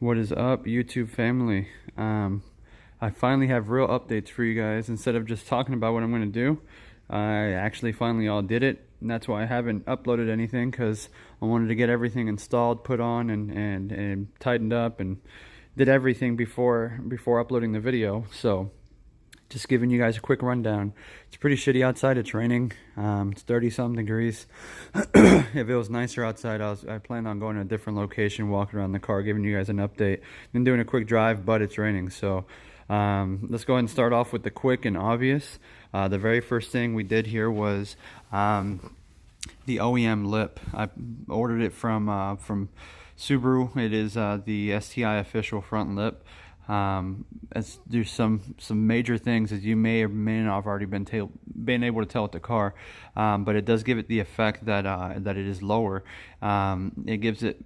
What is up, YouTube family? I finally have real updates for you guys. Instead of just talking about what I'm going to do, I actually finally all did it. And that's why I haven't uploaded anything, because I wanted to get everything installed, put on, and tightened up, and did everything before uploading the video. So just giving you guys a quick rundown. It's pretty shitty outside. It's raining. It's 30-something degrees. If it was nicer outside, I planned on going to a different location, walking around the car, giving you guys an update, then doing a quick drive, but it's raining. So let's go ahead and start off with the quick and obvious. The very first thing we did here was the OEM lip. I ordered it from Subaru. It is the STI official front lip. There's some major things, as you may or may not have already been able to tell with the car, but it does give it the effect that that it is lower. It gives it.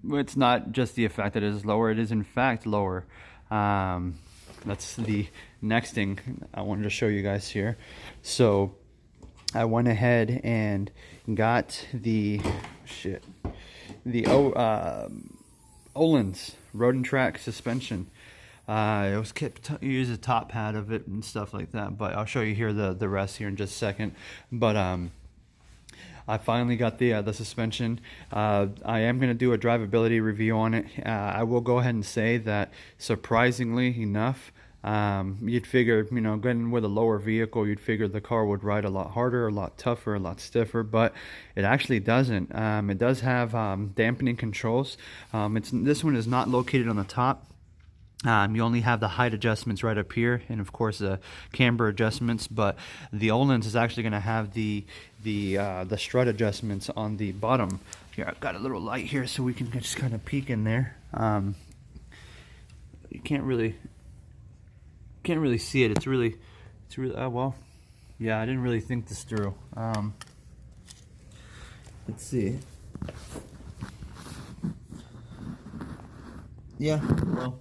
It's not just the effect that it is lower; it is in fact lower. That's the next thing I wanted to show you guys here. So I went ahead and got the Ohlins Road and Track suspension. It was use a top pad of it and stuff like that, but I'll show you here the rest here in just a second. But I finally got the suspension. I am going to do a drivability review on it. I will go ahead and say that, surprisingly enough, you'd figure, you know, getting with a lower vehicle, you'd figure the car would ride a lot harder, a lot tougher, a lot stiffer, but it actually doesn't. It does have dampening controls. This one is not located on the top. You only have the height adjustments right up here, and of course the camber adjustments. But the Ohlins is actually going to have the strut adjustments on the bottom. Here, I've got a little light here so we can just kind of peek in there. You can't really see it. It's really well, yeah. I didn't really think this through. Let's see. Yeah, well,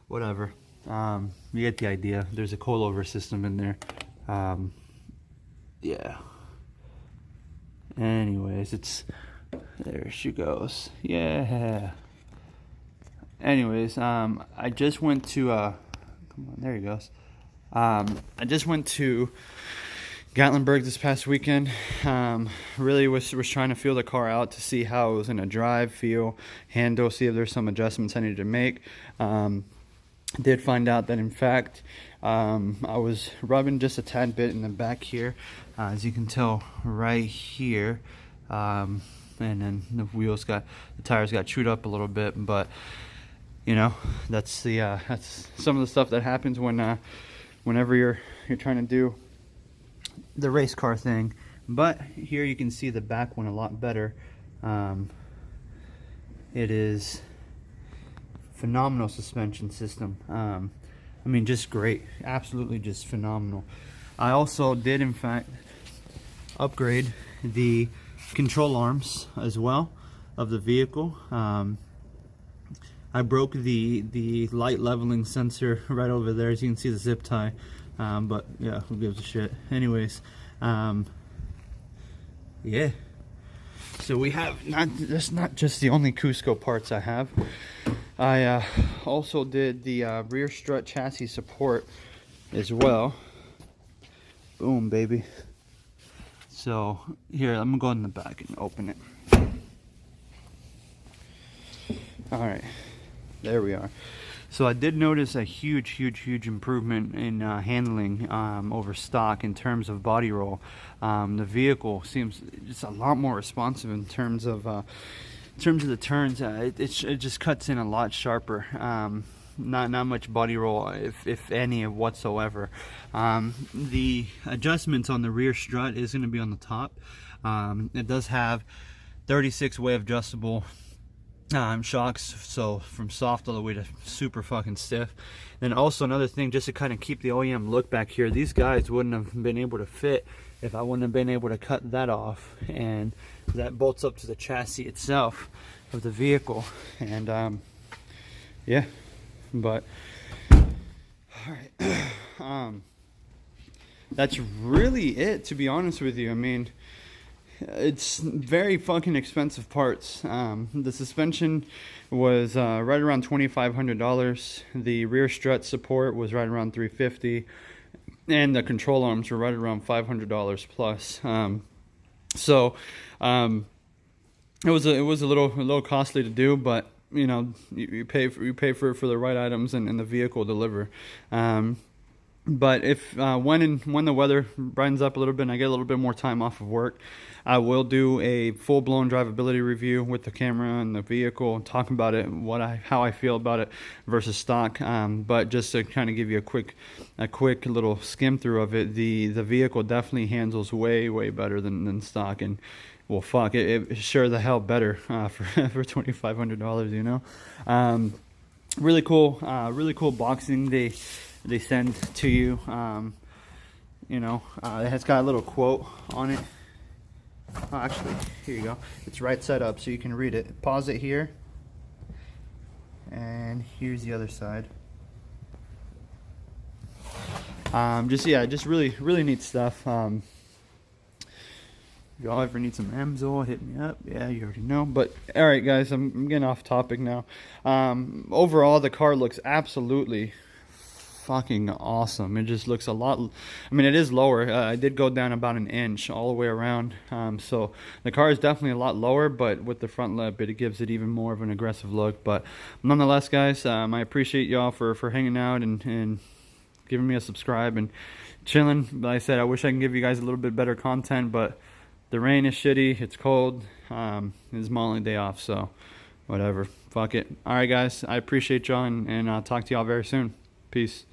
whatever. You get the idea. There's a coilover system in there. Yeah. Anyways, there she goes. Yeah. Anyways, I just went to come on, there he goes. I just went to Gatlinburg this past weekend. Really was trying to feel the car out to see how it was gonna drive, feel, handle, see if there's some adjustments I needed to make. Did find out that in fact I was rubbing just a tad bit in the back here, as you can tell right here, and then the tires got chewed up a little bit, but you know, that's some of the stuff that happens whenever you're trying to do the race car thing. But here you can see the back one a lot better. It is phenomenal suspension system. I mean, just great, absolutely just phenomenal. I also did in fact upgrade the control arms as well of the vehicle. I broke the light leveling sensor right over there, as you can see the zip tie, but yeah, who gives a shit. Anyways, yeah, so we have that's not just the only Cusco parts I have. I also did the rear strut chassis support as well. Boom, baby. So here, I'm gonna go in the back and open it. All right, there we are. So I did notice a huge improvement in handling over stock in terms of body roll. The vehicle seems just a lot more responsive in terms of the turns. It just cuts in a lot sharper. Not much body roll, if any whatsoever. The adjustments on the rear strut is going to be on the top. It does have 36 way adjustable shocks, so from soft all the way to super fucking stiff. And also another thing, just to kind of keep the OEM look back here, these guys wouldn't have been able to fit if I wouldn't have been able to cut that off, and that bolts up to the chassis itself of the vehicle. And yeah, but all right. That's really it, to be honest with you. I mean, it's very fucking expensive parts. The suspension was right around $2,500. The rear strut support was right around $350, and the control arms were right around $500 plus. So it was a little costly to do, but you know, you pay for the right items, and the vehicle deliver. But if when the weather brightens up a little bit and I get a little bit more time off of work, I will do a full-blown drivability review with the camera and the vehicle, talking about it, how I feel about it versus stock. But just to kind of give you a quick little skim through of it, the vehicle definitely handles way better than stock. And well, fuck, it sure the hell better for $2,500, you know. Really cool boxing they send to you. You know, it has got a little quote on it. Oh, actually, here you go. It's right side up, so you can read it. Pause it here, and here's the other side. Just really neat stuff. If y'all ever need some Amsoil, hit me up. Yeah, you already know. But all right, guys, I'm getting off topic now. Overall, the car looks absolutely fucking awesome. It just looks a lot, I mean, it is lower. I did go down about an inch all the way around, so the car is definitely a lot lower, but with the front lip it gives it even more of an aggressive look. But nonetheless, guys, I appreciate y'all for hanging out and giving me a subscribe and chilling. Like I said, I wish I can give you guys a little bit better content, but the rain is shitty, it's cold. It's my only day off, so whatever, fuck it. All right, guys, I appreciate y'all, and I'll talk to y'all very soon. Peace.